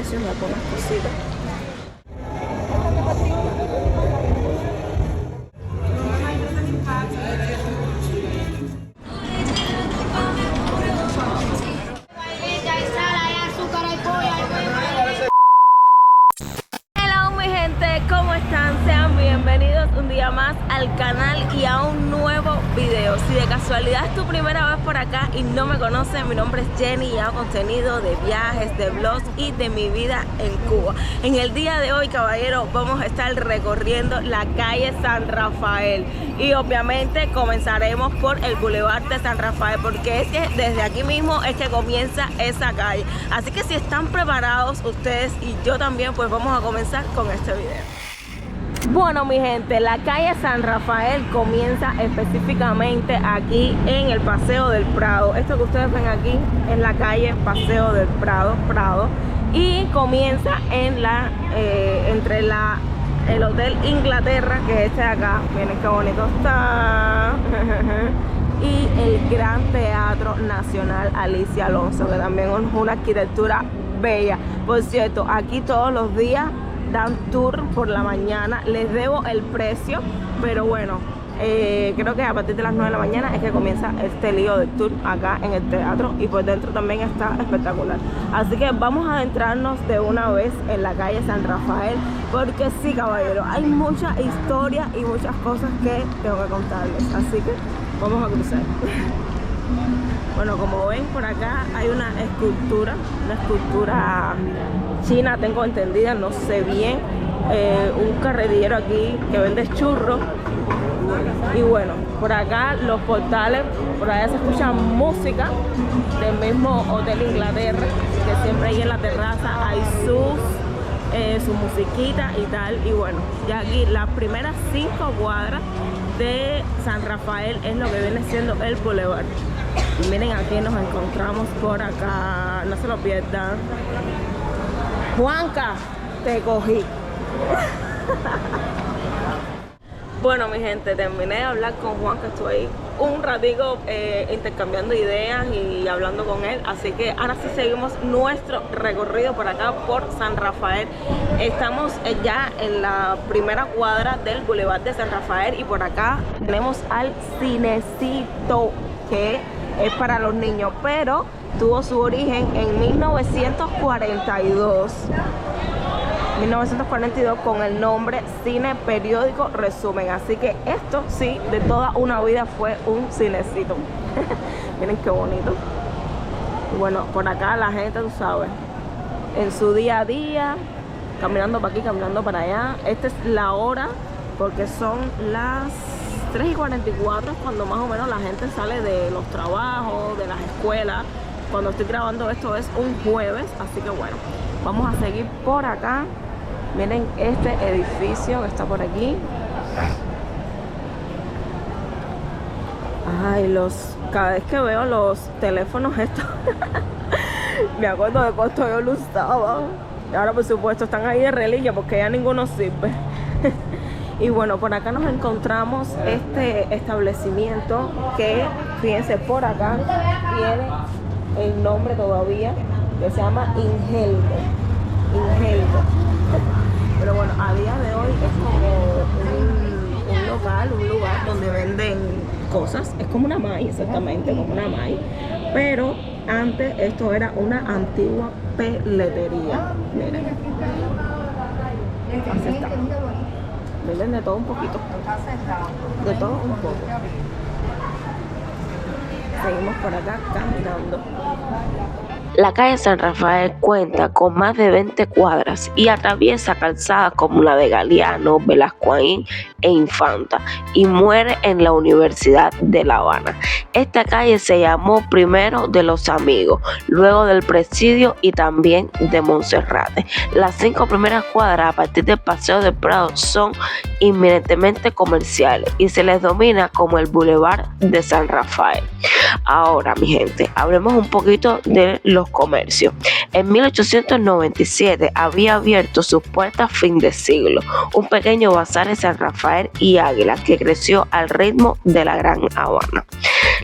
haciendo algunas cositas. Hello mi gente, ¿cómo están? Sean bienvenidos un día más al canal y a un nuevo video. Si de casualidad es tu primera vez por acá y no me conoces, mi nombre es Jenny y hago contenido de viajes, de vlogs y de mi vida en Cuba. En el día de hoy, caballero, vamos a estar recorriendo la calle San Rafael y obviamente comenzaremos por el Boulevard de San Rafael, porque es que desde aquí mismo es que comienza esa calle. Así que si están preparados ustedes y yo también, pues vamos a comenzar con este video. Bueno mi gente, la calle San Rafael comienza específicamente aquí en el Paseo del Prado. Esto que ustedes ven aquí es la calle Paseo del Prado, y comienza en la entre el Hotel Inglaterra, que es este de acá, miren qué bonito está, y el Gran Teatro Nacional Alicia Alonso, que también es una arquitectura bella. Por cierto, aquí todos los días dan tour por la mañana. Les debo el precio, pero bueno, creo que a partir de las 9 de la mañana es que comienza este lío del tour acá en el teatro, y por dentro también está espectacular. Así que vamos a adentrarnos de una vez en la calle San Rafael, porque sí, caballero, hay mucha historia y muchas cosas que tengo que contarles, así que vamos a cruzar. Bueno, como ven por acá hay una escultura china, tengo entendida, no sé bien, un carretillero aquí que vende churros. Y bueno, por acá los portales, por allá se escucha música del mismo Hotel Inglaterra, que siempre ahí en la terraza hay su musiquita y tal. Y bueno, ya aquí las primeras 5 cuadras de San Rafael es lo que viene siendo el Boulevard. Y miren, aquí nos encontramos por acá, no se lo pierdan. Juanca, te cogí. Bueno mi gente, terminé de hablar con Juanca, estuve ahí un ratico intercambiando ideas y hablando con él. Así que ahora sí seguimos nuestro recorrido por acá por San Rafael. Estamos ya en la primera cuadra del Boulevard de San Rafael y por acá tenemos al Cinecito, que es para los niños, pero tuvo su origen en 1942 con el nombre Cine Periódico Resumen. Así que esto sí, de toda una vida fue un cinecito. Miren qué bonito. Y bueno, por acá la gente, tú sabes, en su día a día, caminando para aquí, caminando para allá. Esta es la hora, porque son las 3:44, cuando más o menos la gente sale de los trabajos, de las escuelas. Cuando estoy grabando esto es un jueves, así que bueno, vamos a seguir por acá. Miren este edificio que está por aquí. Ay, cada vez que veo los teléfonos estos me acuerdo de cuando yo lo usaba. Y ahora por supuesto están ahí de reliquia porque ya ninguno sirve. Y bueno, por acá nos encontramos este establecimiento que, fíjense, por acá tiene el nombre todavía, que se llama Ingeldo. Pero bueno, a día de hoy es como un lugar donde venden cosas. Es como una maíz, exactamente, como una maíz. Pero antes esto era una antigua peletería. Miren, así está. Venden de todo un poquito, de todo un poco. Seguimos por acá caminando. La calle San Rafael cuenta con más de 20 cuadras y atraviesa calzadas como la de Galeano, Velascoín e Infanta, y muere en la Universidad de La Habana. Esta calle se llamó primero de Los Amigos, luego del Presidio y también de Monserrate. Las 5 primeras cuadras a partir del Paseo del Prado son inminentemente comerciales y se les domina como el Boulevard de San Rafael. Ahora, mi gente, hablemos un poquito de los comercios. En 1897 había abierto sus puertas fin de siglo un pequeño bazar en San Rafael y Águila que creció al ritmo de la Gran Habana.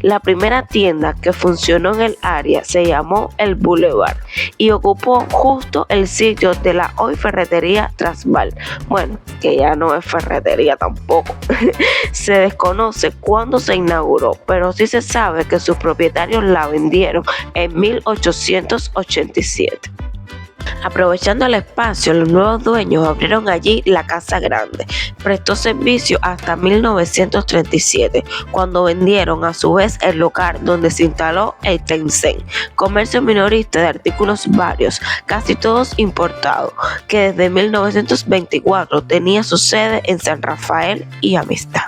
La primera tienda que funcionó en el área se llamó El Boulevard y ocupó justo el sitio de la hoy ferretería Transvaal. Bueno, que ya no es ferretería tampoco. Se desconoce cuándo se inauguró, pero sí se sabe que sus propietarios la vendieron en 1887. Aprovechando el espacio, los nuevos dueños abrieron allí la Casa Grande. Prestó servicio hasta 1937, cuando vendieron a su vez el local donde se instaló el Tencent, comercio minorista de artículos varios, casi todos importados, que desde 1924 tenía su sede en San Rafael y Amistad.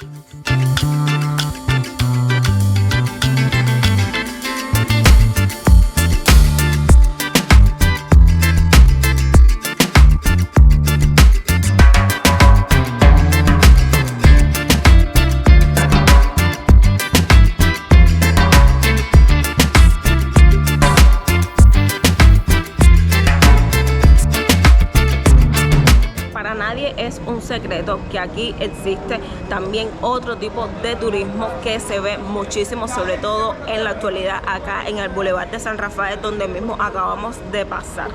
Es un secreto que aquí existe también otro tipo de turismo que se ve muchísimo, sobre todo en la actualidad acá en el Boulevard de San Rafael, donde mismo acabamos de pasar.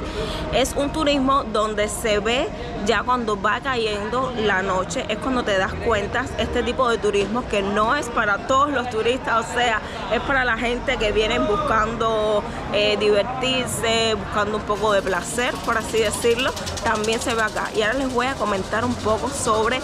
Es un turismo donde se ve ya cuando va cayendo la noche, es cuando te das cuenta este tipo de turismo que no es para todos los turistas, o sea, es para la gente que vienen buscando divertirse, buscando un poco de placer, por así decirlo. También se ve acá, y ahora les voy a comentar un poco sobre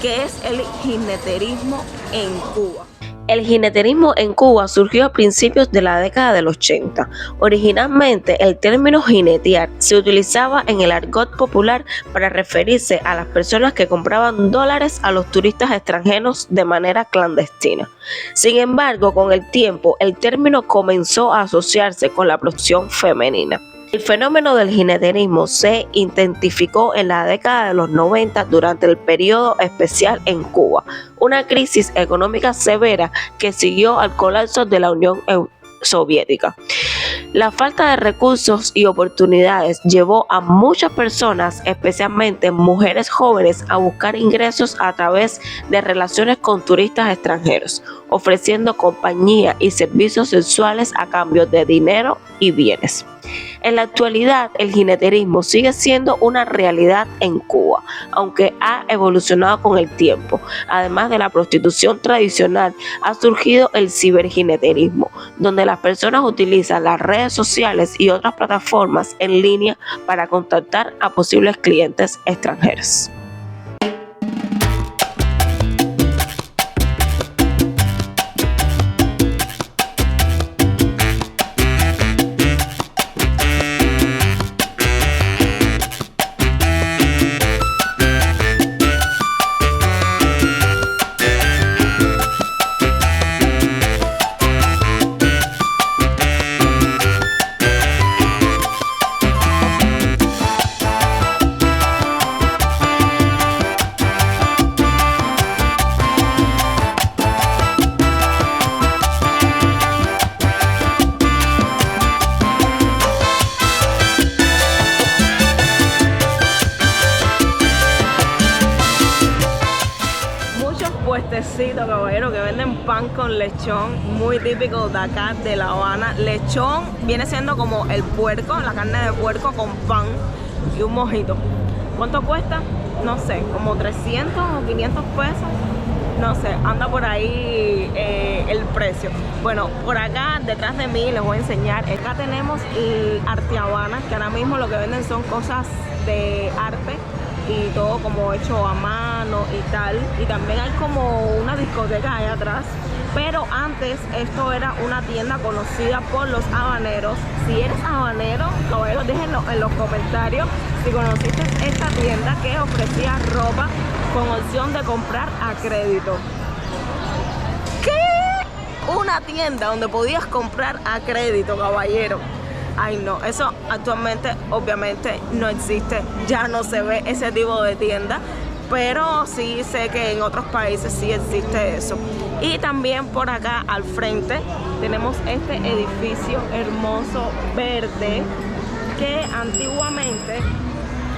qué es el jineterismo en Cuba. El jineterismo en Cuba surgió a principios de la década del 80. Originalmente, el término jinetear se utilizaba en el argot popular para referirse a las personas que compraban dólares a los turistas extranjeros de manera clandestina. Sin embargo, con el tiempo, el término comenzó a asociarse con la prostitución femenina. El fenómeno del jineterismo se intensificó en la década de los 90 durante el periodo especial en Cuba, una crisis económica severa que siguió al colapso de la Unión Soviética. La falta de recursos y oportunidades llevó a muchas personas, especialmente mujeres jóvenes, a buscar ingresos a través de relaciones con turistas extranjeros, ofreciendo compañía y servicios sexuales a cambio de dinero y bienes. En la actualidad, el jineterismo sigue siendo una realidad en Cuba, aunque ha evolucionado con el tiempo. Además de la prostitución tradicional, ha surgido el ciberjineterismo, donde las personas utilizan las redes sociales y otras plataformas en línea para contactar a posibles clientes extranjeros. Puestecito, caballero, que venden pan con lechón, muy típico de acá de La Habana. Lechón viene siendo como el puerco, la carne de puerco con pan y un mojito. ¿Cuánto cuesta? No sé, como 300 o 500 pesos. No sé, anda por ahí el precio. Bueno, por acá detrás de mí les voy a enseñar. Acá tenemos el Arte Habana, que ahora mismo lo que venden son cosas de arte y todo como hecho a mano y tal. Y también hay como una discoteca allá atrás. Pero antes esto era una tienda conocida por los habaneros. Si eres habanero, caballero, déjenlo en los comentarios si conociste esta tienda que ofrecía ropa con opción de comprar a crédito. ¿Qué? Una tienda donde podías comprar a crédito, caballero. Ay no, eso actualmente obviamente no existe, ya no se ve ese tipo de tienda, pero sí sé que en otros países sí existe eso. Y también por acá al frente tenemos este edificio hermoso verde que antiguamente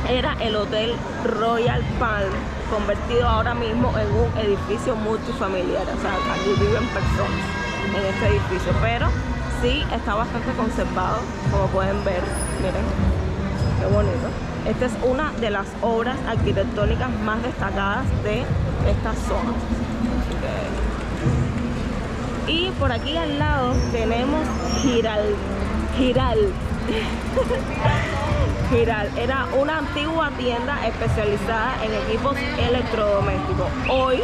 era el Hotel Royal Palm, convertido ahora mismo en un edificio multifamiliar, o sea, aquí viven personas. en este edificio, pero sí está bastante conservado, como pueden ver. Miren, qué bonito. Esta es una de las obras arquitectónicas más destacadas de esta zona. Y por aquí al lado tenemos Giral. Giral era una antigua tienda especializada en equipos electrodomésticos. Hoy,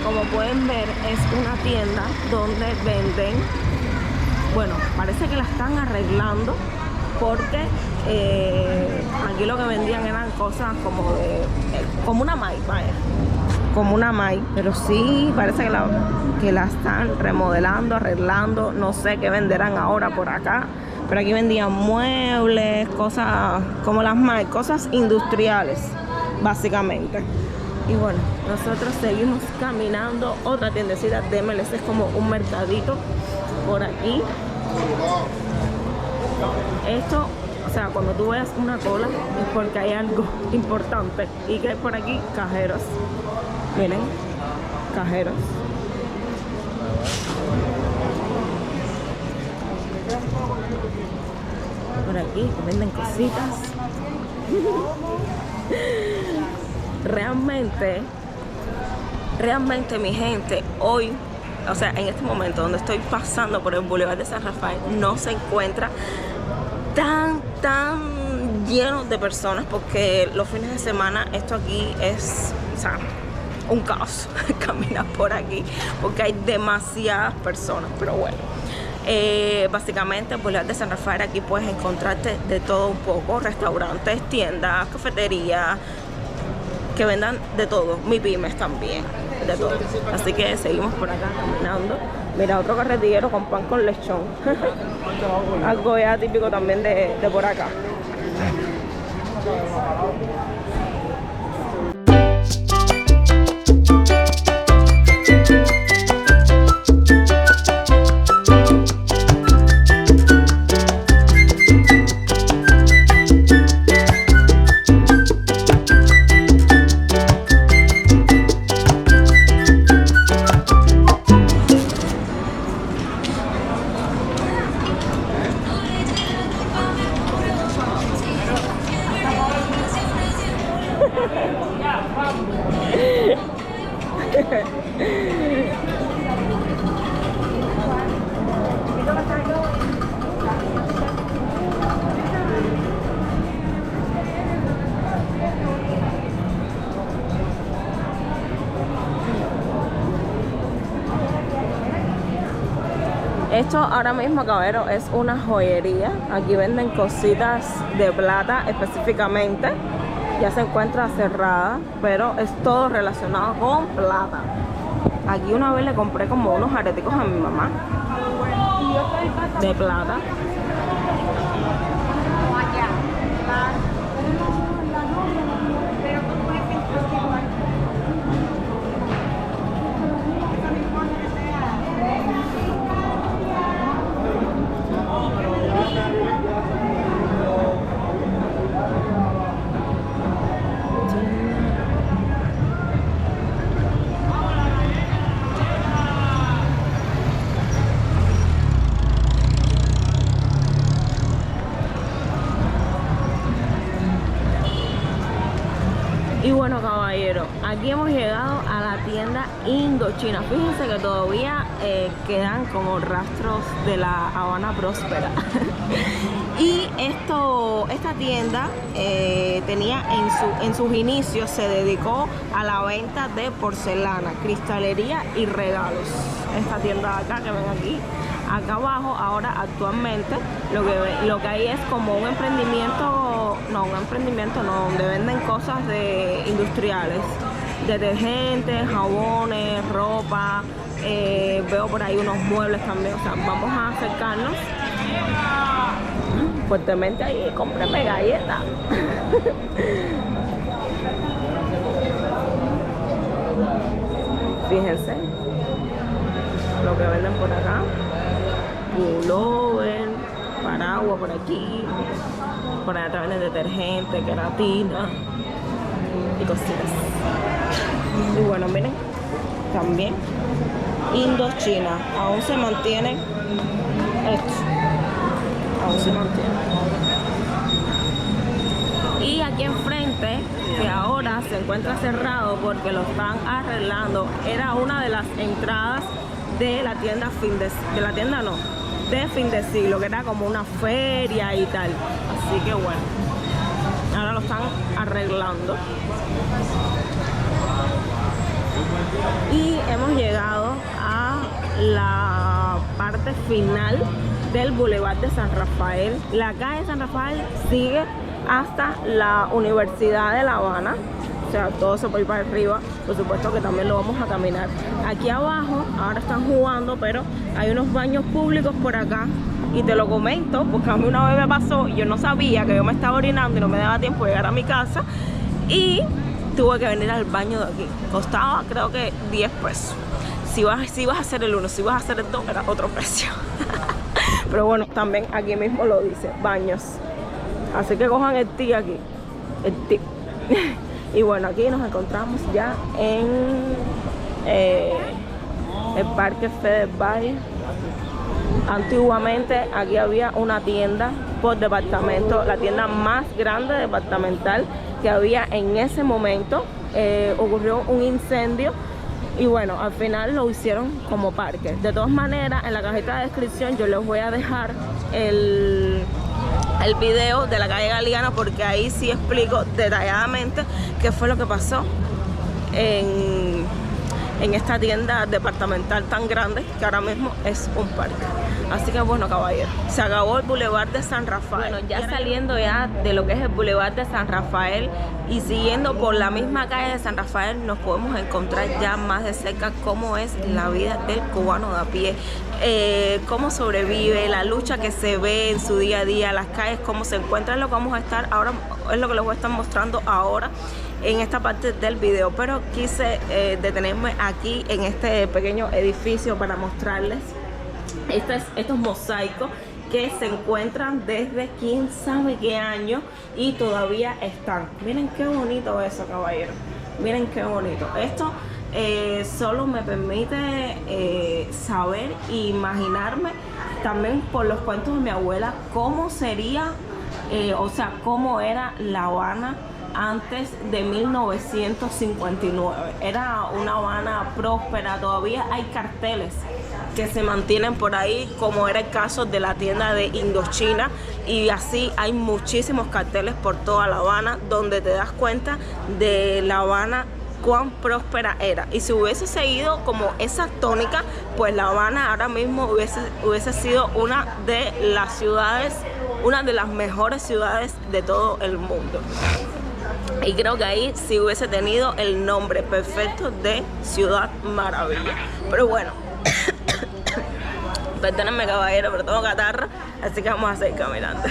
como pueden ver, es una tienda donde venden, bueno, parece que la están arreglando, porque aquí lo que vendían eran cosas como una May, vaya, como una May, pero sí parece que la están remodelando, arreglando. No sé qué venderán ahora por acá, pero aquí vendían muebles, cosas como las May, cosas industriales básicamente. Y bueno, nosotros seguimos caminando. Otra tiendecita de MLS, es como un mercadito por aquí. Esto, o sea, cuando tú veas una cola es porque hay algo importante. Y que hay por aquí cajeros. Miren, cajeros. Por aquí venden cositas. Realmente mi gente, hoy, o sea, en este momento donde estoy pasando por el Boulevard de San Rafael, no se encuentra tan lleno de personas, porque los fines de semana esto aquí es, o sea, un caos caminar por aquí porque hay demasiadas personas. Pero bueno, básicamente en Boulevard de San Rafael aquí puedes encontrarte de todo un poco: restaurantes, tiendas, cafeterías, que vendan de todo, MIPYMES también, de todo. Así que seguimos por acá caminando. Mira, otro carretillero con pan con lechón. Algo ya típico también de por acá. Esto ahora mismo, caballero, es una joyería. Aquí venden cositas de plata específicamente. Ya se encuentra cerrada, pero es todo relacionado con plata. Aquí una vez le compré como unos areticos a mi mamá de plata. Y bueno, caballero, aquí hemos llegado a la tienda Indochina. Fíjense que todavía quedan como rastros de la Habana próspera. Y esta tienda tenía en sus inicios, se dedicó a la venta de porcelana, cristalería y regalos. Esta tienda de acá que ven aquí, acá abajo, ahora actualmente lo que hay es como un emprendimiento, donde venden cosas industriales, detergentes, jabones, ropa. Veo por ahí unos muebles también. O sea, vamos a acercarnos fuertemente ahí. Cómprame galletas. Fíjense lo que venden por acá: pullover, paraguas por aquí, por allá venden detergente, queratina y cositas. Y bueno, miren, también Indochina. Aún se mantiene esto. Aún se mantiene. Y aquí enfrente, que ahora se encuentra cerrado porque lo están arreglando, era una de las entradas de la tienda de fin de siglo, que era como una feria y tal. Así que bueno, ahora lo están arreglando. Y hemos llegado a la parte final del Boulevard de San Rafael. La calle de San Rafael sigue hasta la Universidad de La Habana. O sea, todo se puede ir para arriba. Por supuesto que también lo vamos a caminar. Aquí abajo, ahora están jugando, pero hay unos baños públicos por acá. Y te lo comento porque a mí una vez me pasó, yo no sabía que yo me estaba orinando y no me daba tiempo de llegar a mi casa. Y tuve que venir al baño de aquí. Costaba creo que 10 pesos. Si vas a hacer el 1, si vas a hacer el 2, era otro precio. Pero bueno, también aquí mismo lo dice, baños. Así que cojan el tip aquí, el tip. Y bueno, aquí nos encontramos ya en el Parque Feder Valle. Antiguamente aquí había una tienda por departamento, la tienda más grande departamental que había en ese momento. Ocurrió un incendio y bueno, al final lo hicieron como parque. De todas maneras, en la cajita de descripción yo les voy a dejar el video de la calle Galeana, porque ahí sí explico detalladamente qué fue lo que pasó en esta tienda departamental tan grande que ahora mismo es un parque. Así que bueno, caballero, se acabó el Boulevard de San Rafael. Bueno, ya saliendo ya de lo que es el Boulevard de San Rafael y siguiendo por la misma calle de San Rafael, nos podemos encontrar ya más de cerca cómo es la vida del cubano de a pie, cómo sobrevive, la lucha que se ve en su día a día, las calles, cómo se encuentran. Lo que vamos a estar ahora, es lo que les voy a estar mostrando ahora en esta parte del video, pero quise detenerme aquí en este pequeño edificio para mostrarles estos mosaicos que se encuentran desde quién sabe qué año y todavía están. Miren qué bonito eso, caballero, miren qué bonito. Esto solo me permite saber e imaginarme también por los cuentos de mi abuela cómo sería, o sea, cómo era La Habana antes de 1959. Era una Habana próspera. Todavía hay carteles que se mantienen por ahí, como era el caso de la tienda de Indochina, y así hay muchísimos carteles por toda La Habana donde te das cuenta de La Habana cuán próspera era. Y si hubiese seguido como esa tónica, pues La Habana ahora mismo hubiese sido una de las ciudades, una de las mejores ciudades de todo el mundo. Y creo que ahí sí hubiese tenido el nombre perfecto de Ciudad Maravilla. Pero bueno, perdónenme, caballero, pero tengo catarra, así que vamos a seguir caminando.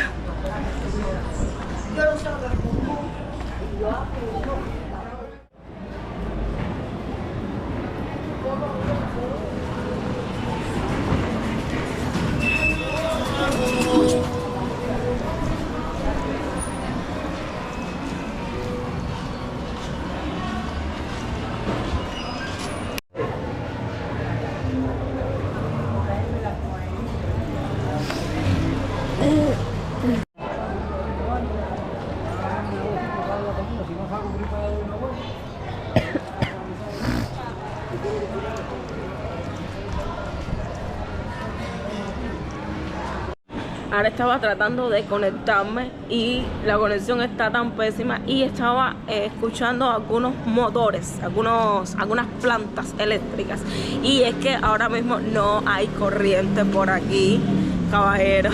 Ahora estaba tratando de conectarme y la conexión está tan pésima, y estaba escuchando algunos motores, algunas plantas eléctricas, y es que ahora mismo no hay corriente por aquí, caballero.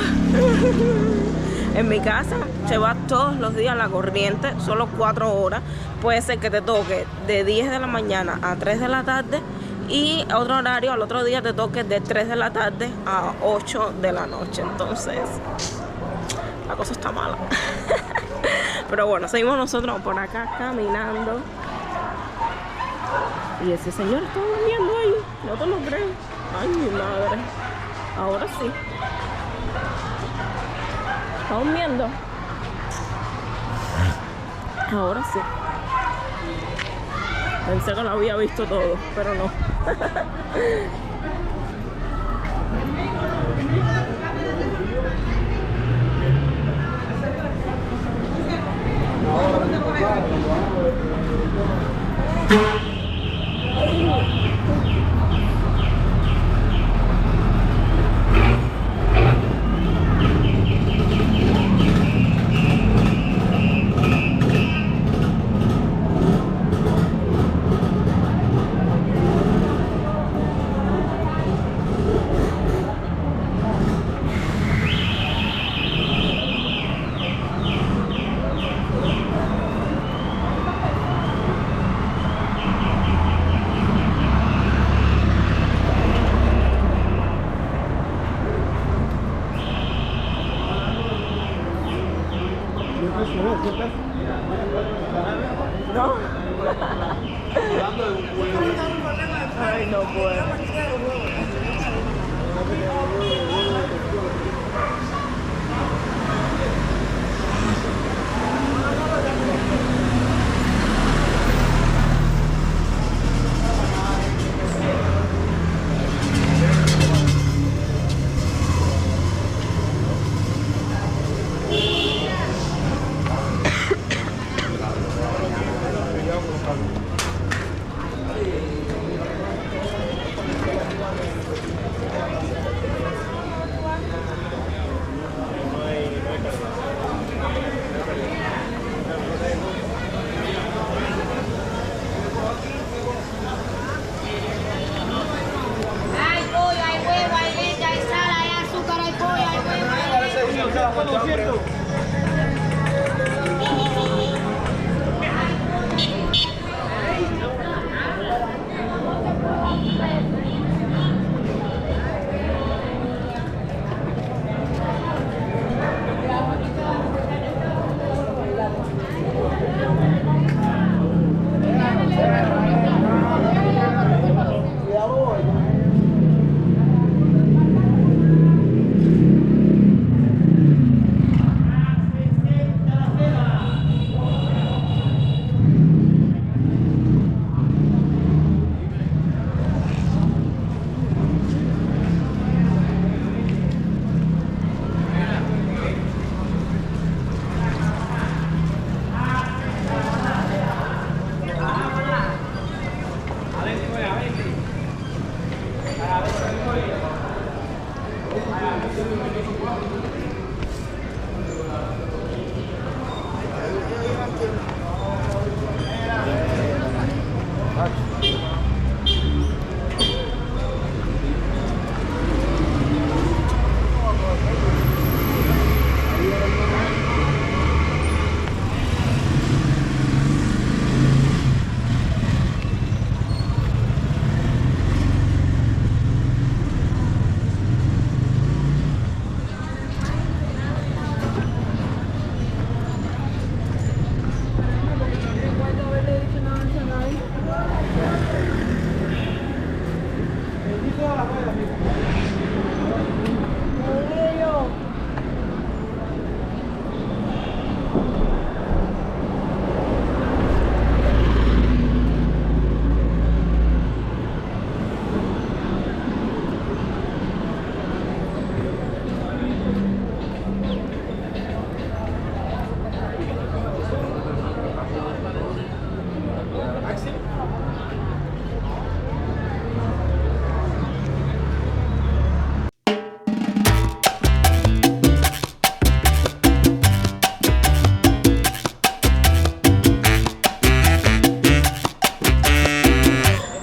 En mi casa se va todos los días la corriente, solo 4 horas. Puede ser que te toque de 10 de la mañana a 3 de la tarde, y otro horario al otro día te toque de 3 de la tarde a 8 de la noche. Entonces la cosa está mala. Pero bueno, seguimos nosotros por acá caminando. Y ese señor está durmiendo ahí, no te lo creo. Ay, mi madre. Ahora sí. ¿Está durmiendo? Ahora sí. Pensé que lo había visto todo, pero no. ¿No? Ay, no puedo.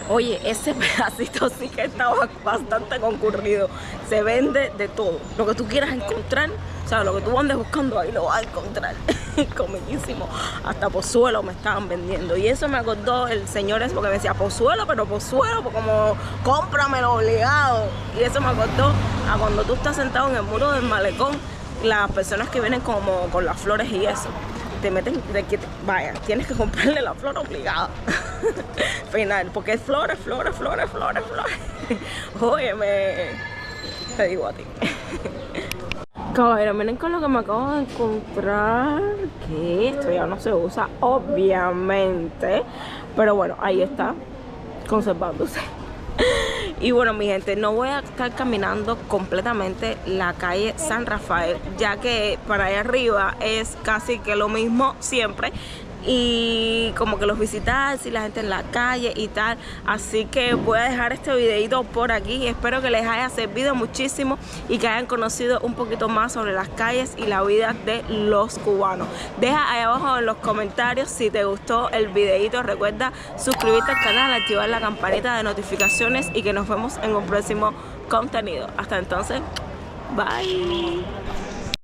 Oye, ese pedacito sí que estaba bastante concurrido. Se vende de todo. Lo que tú quieras encontrar, o sea, lo que tú andes buscando ahí lo vas a encontrar. Comidísimo. Hasta pozuelo me estaban vendiendo. Y eso me acordó el señor ese, porque me decía pozuelo, pero pozuelo, pues como cómpramelo obligado. Y eso me acordó a cuando tú estás sentado en el muro del malecón, las personas que vienen como con las flores y eso. Te meten de que vaya, tienes que comprarle la flor obligada. Final, porque es flores. Óyeme, te digo a ti. Caballero, miren con lo que me acabo de encontrar. Que esto ya no se usa, obviamente. Pero bueno, ahí está, conservándose. Y bueno, mi gente, no voy a estar caminando completamente la calle San Rafael, ya que para allá arriba es casi que lo mismo siempre. Y como que los visitantes y la gente en la calle y tal. Así que voy a dejar este videito por aquí. Espero que les haya servido muchísimo y que hayan conocido un poquito más sobre las calles y la vida de los cubanos. Deja ahí abajo en los comentarios si te gustó el videito. Recuerda suscribirte al canal, activar la campanita de notificaciones y que nos vemos en un próximo contenido. Hasta entonces, bye.